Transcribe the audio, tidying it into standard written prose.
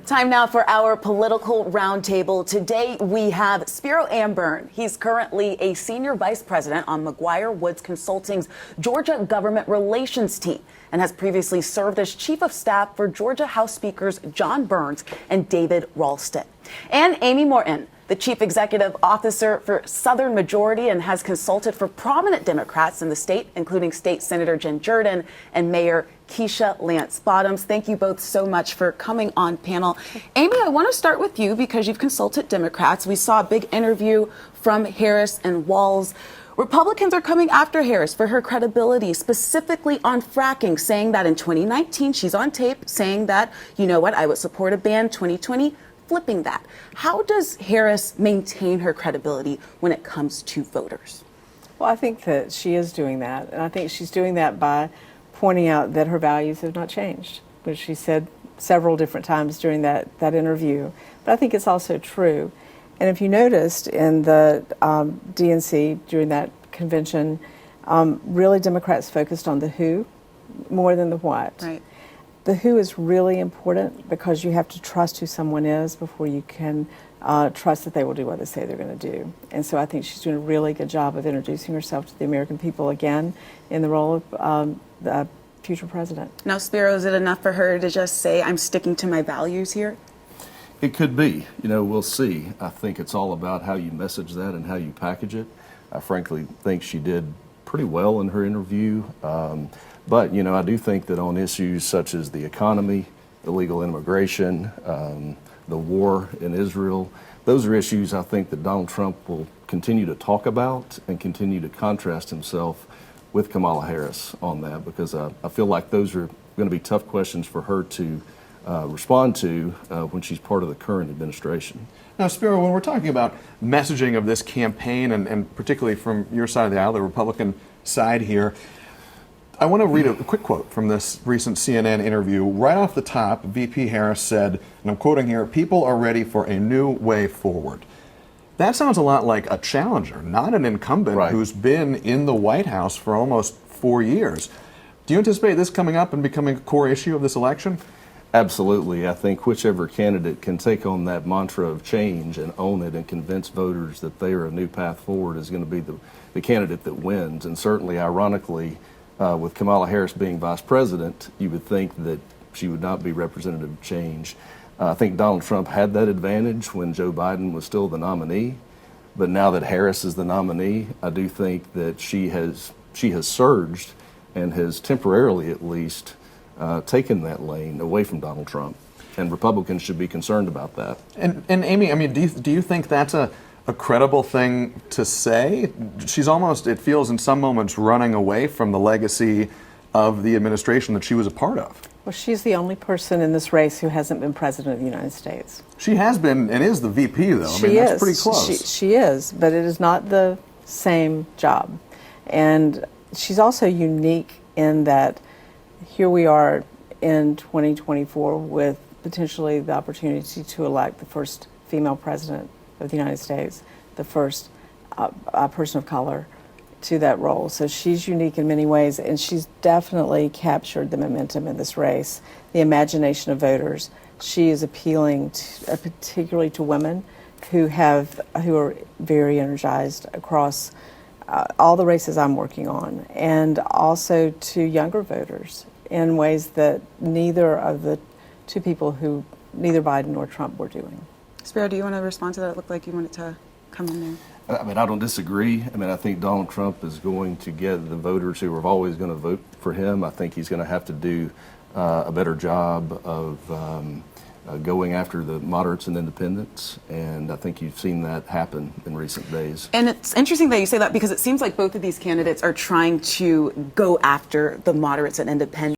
Time now for our political roundtable. Today we have Spiro Amburn. He's currently a senior vice president on McGuire Woods Consulting's Georgia Government Relations team and has previously served as chief of staff for Georgia House Speakers John Burns and David Ralston. And Amy Morton, the chief executive officer for Southern Majority, and has consulted for prominent Democrats in the state, including State Senator Jen Jordan and Mayor Keisha Lance Bottoms. Thank you both so much for coming on panel. Amy, I want to start with you because you've consulted Democrats. We saw a big interview from Harris and Walz. Republicans are coming after Harris for her credibility, specifically on fracking, saying that in 2019, she's on tape saying that, you know what, I would support a ban. 2020, flipping that. How does Harris maintain her credibility when it comes to voters? Well, I think that she is doing that. And I think she's doing that by pointing out that her values have not changed, which she said several different times during that interview. But I think it's also true. And if you noticed in the DNC during that convention, really Democrats focused on the who more than the what. Right. The who is really important because you have to trust who someone is before you can trust that they will do what they say they're going to do. And so I think she's doing a really good job of introducing herself to the American people again in the role of the future president. Now, Spiro, is it enough for her to just say, I'm sticking to my values here? It could be. You know, we'll see. I think it's all about how you message that and how you package it. I frankly think she did pretty well in her interview. But, you know, I do think that on issues such as the economy, illegal immigration, the war in Israel, those are issues I think that Donald Trump will continue to talk about and continue to contrast himself with Kamala Harris on that, because I feel like those are going to be tough questions for her to respond to when she's part of the current administration. Now, Spiro, when we're talking about messaging of this campaign, and particularly from your side of the aisle, the Republican side here, I want to read a quick quote from this recent CNN interview. Right off the top, VP Harris said, and I'm quoting here, "People are ready for a new way forward." That sounds a lot like a challenger, not an incumbent Right. who's been in the White House for almost 4 years. Do you anticipate this coming up and becoming a core issue of this election? Absolutely. I think whichever candidate can take on that mantra of change and own it and convince voters that they are a new path forward is going to be the candidate that wins. And certainly, ironically, with Kamala Harris being vice president, you would think that she would not be representative of change. I think Donald Trump had that advantage when Joe Biden was still the nominee. But now that Harris is the nominee, I do think that she has surged and has temporarily at least taken that lane away from Donald Trump. And Republicans should be concerned about that. And Amy, I mean, do you think that's a credible thing to say? She's almost, it feels in some moments, running away from the legacy of the administration that she was a part of. Well, she's the only person in this race who hasn't been president of the United States. She has been and is the VP, though. She I mean, is. that's pretty close. She is, but it is not the same job. And she's also unique in that here we are in 2024 with potentially the opportunity to elect the first female president of the United States, the first person of color to that role. So she's unique in many ways, and she's definitely captured the momentum in this race, the imagination of voters. She is appealing to, particularly to women who are very energized across all the races I'm working on, and also to younger voters in ways that neither of the two people who neither Biden nor Trump were doing. Spiro, do you want to respond to that? It looked like you wanted to come in there. I mean, I don't disagree. I mean, I think Donald Trump is going to get the voters who are always going to vote for him. I think he's going to have to do a better job of going after the moderates and independents, and I think you've seen that happen in recent days. And it's interesting that you say that because it seems like both of these candidates are trying to go after the moderates and independents.